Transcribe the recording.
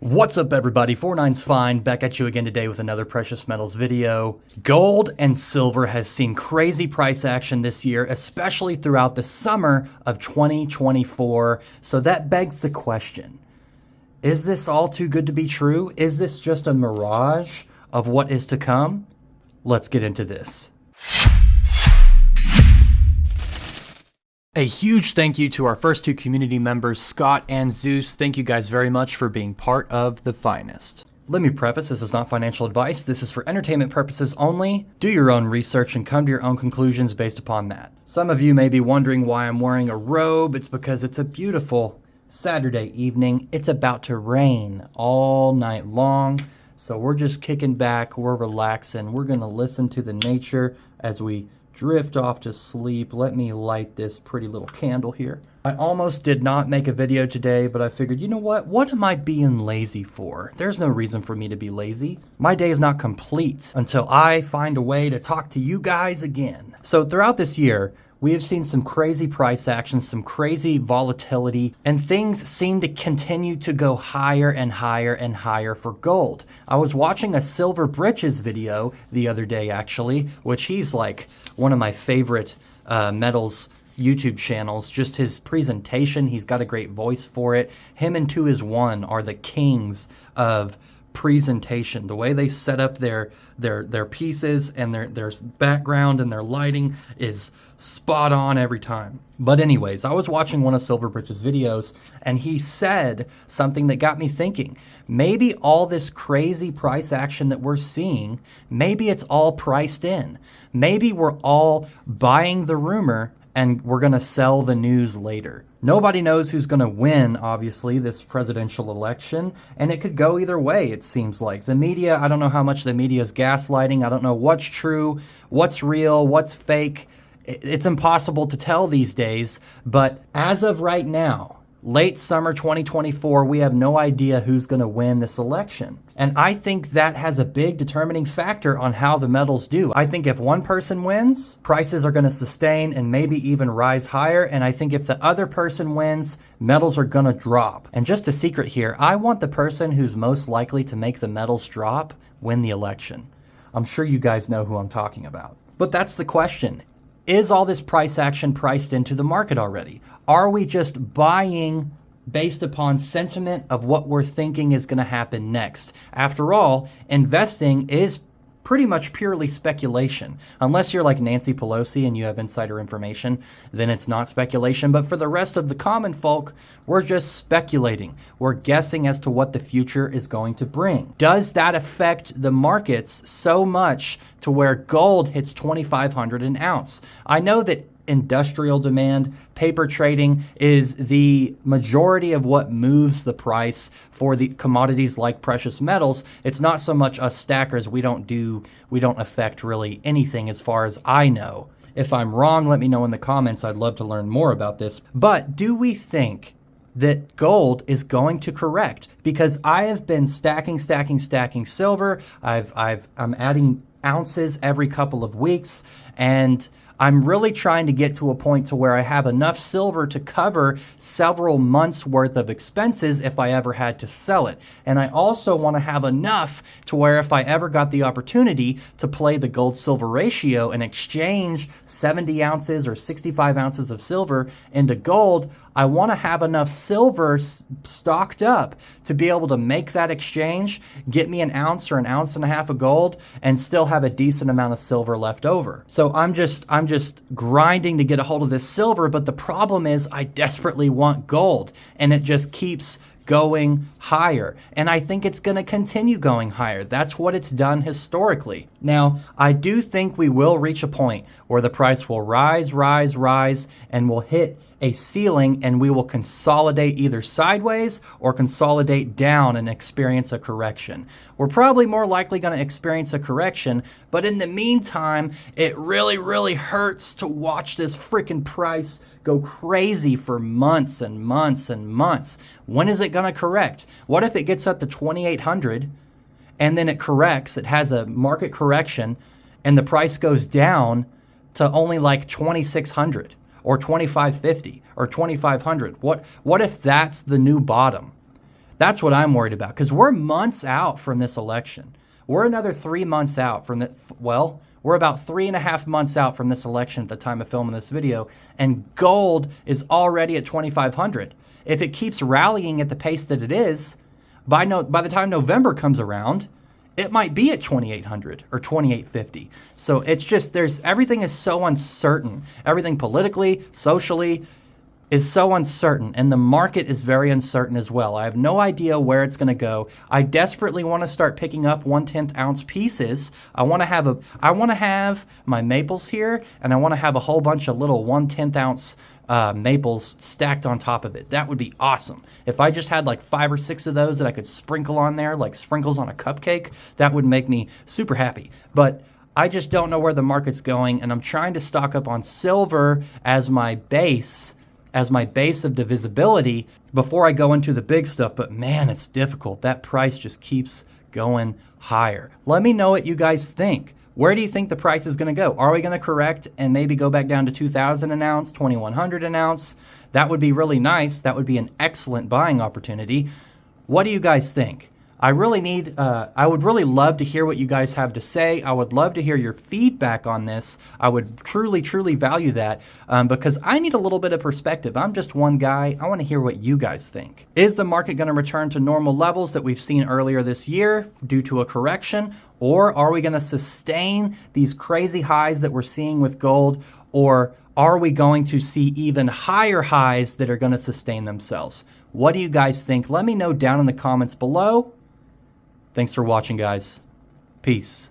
What's up everybody, 49's Fine, back at you again today with another precious metals video. Gold and silver has seen crazy price action this year, especially throughout the summer of 2024. So that begs the question, is this all too good to be true? Is this just a mirage of what is to come? Let's get into this. A huge thank you to our first two community members, Scott and Zeus. Thank you guys very much for being part of the finest. Let me preface, this is not financial advice. This is for entertainment purposes only. Do your own research and come to your own conclusions based upon that. Some of you may be wondering why I'm wearing a robe. It's because it's a beautiful Saturday evening. It's about to rain all night long. So we're just kicking back, we're relaxing. We're gonna listen to the nature as we drift off to sleep. Let me light this pretty little candle here. I almost did not make a video today, but I figured, you know what am I being lazy for? There's no reason for me to be lazy. My day is not complete until I find a way to talk to you guys again. So throughout this year, we have seen some crazy price actions, some crazy volatility, and things seem to continue to go higher and higher and higher for gold. I was watching a Silver Britches video the other day, actually, which he's like one of my favorite metals YouTube channels. Just his presentation, he's got a great voice for it. Him and 2 is 1 are the kings of presentation. The way they set up their pieces and their background and their lighting is spot on every time. But anyways, I was watching one of Silver Britches' videos and he said something that got me thinking. Maybe all this crazy price action that we're seeing, maybe it's all priced in. Maybe we're all buying the rumor and we're going to sell the news later. Nobody knows who's going to win, obviously, this presidential election, and it could go either way, it seems like. The media, I don't know how much the media is gaslighting. I don't know what's true, what's real, what's fake. It's impossible to tell these days, but as of right now, late summer 2024, we have no idea who's going to win this election. And I think that has a big determining factor on how the metals do. I think if one person wins, prices are going to sustain and maybe even rise higher. And I think if the other person wins, metals are going to drop. And just a secret here, I want the person who's most likely to make the metals drop win the election. I'm sure you guys know who I'm talking about. But that's the question. Is all this price action priced into the market already? Are we just buying based upon sentiment of what we're thinking is going to happen next? After all, investing is pretty much purely speculation. Unless you're like Nancy Pelosi and you have insider information, then it's not speculation. But for the rest of the common folk, we're just speculating. We're guessing as to what the future is going to bring. Does that affect the markets so much to where gold hits $2,500 an ounce? I know that industrial demand, paper trading is the majority of what moves the price for the commodities like precious metals. It's not so much us stackers. We don't affect really anything as far as I know. If I'm wrong, let me know in the comments. I'd love to learn more about this. But do we think that gold is going to correct? Because I have been stacking silver. I'm adding ounces every couple of weeks, and I'm really trying to get to a point to where I have enough silver to cover several months worth of expenses if I ever had to sell it. And I also want to have enough to where if I ever got the opportunity to play the gold silver ratio and exchange 70 ounces or 65 ounces of silver into gold, I want to have enough silver stocked up to be able to make that exchange, get me an ounce or an ounce and a half of gold, and still have a decent amount of silver left over. So I'm just grinding to get a hold of this silver, but the problem is I desperately want gold, and it just keeps going higher. And I think it's going to continue going higher. That's what it's done historically. Now, I do think we will reach a point where the price will rise, and will hit a ceiling, and we will consolidate either sideways or consolidate down and experience a correction. We're probably more likely going to experience a correction, but in the meantime, it really hurts to watch this freaking price go crazy for months and months and months. When is it going to correct? What if it gets up to 2,800 and then it corrects, it has a market correction, and the price goes down to only like 2,600 or 2,550 or 2,500? What if that's the new bottom? That's what I'm worried about, because we're months out from this election. We're another 3 months out from the, well, we're about 3.5 months out from this election at the time of filming this video, and gold is already at 2,500. If it keeps rallying at the pace that it is, by the time November comes around, it might be at 2,800 or 2,850. So it's just, everything is so uncertain. Everything politically, socially is so uncertain, and the market is very uncertain as well. I have no idea where it's going to go. I desperately want to start picking up 1/10 ounce pieces. I want to have my maples here, and I want to have a whole bunch of little 1/10 ounce maples stacked on top of it. That would be awesome. If I just had like 5 or 6 of those that I could sprinkle on there, like sprinkles on a cupcake, that would make me super happy. But I just don't know where the market's going, and I'm trying to stock up on silver as my base of divisibility before I go into the big stuff. But man, it's difficult. That price just keeps going higher. Let me know what you guys think. Where do you think the price is going to go? Are we going to correct and maybe go back down to 2,000 an ounce, 2,100 an ounce? That would be really nice. That would be an excellent buying opportunity. What do you guys think? I would really love to hear what you guys have to say. I would love to hear your feedback on this. I would truly, truly value that because I need a little bit of perspective. I'm just one guy. I want to hear what you guys think. Is the market going to return to normal levels that we've seen earlier this year due to a correction? Or are we going to sustain these crazy highs that we're seeing with gold? Or are we going to see even higher highs that are going to sustain themselves? What do you guys think? Let me know down in the comments below. Thanks for watching, guys. Peace.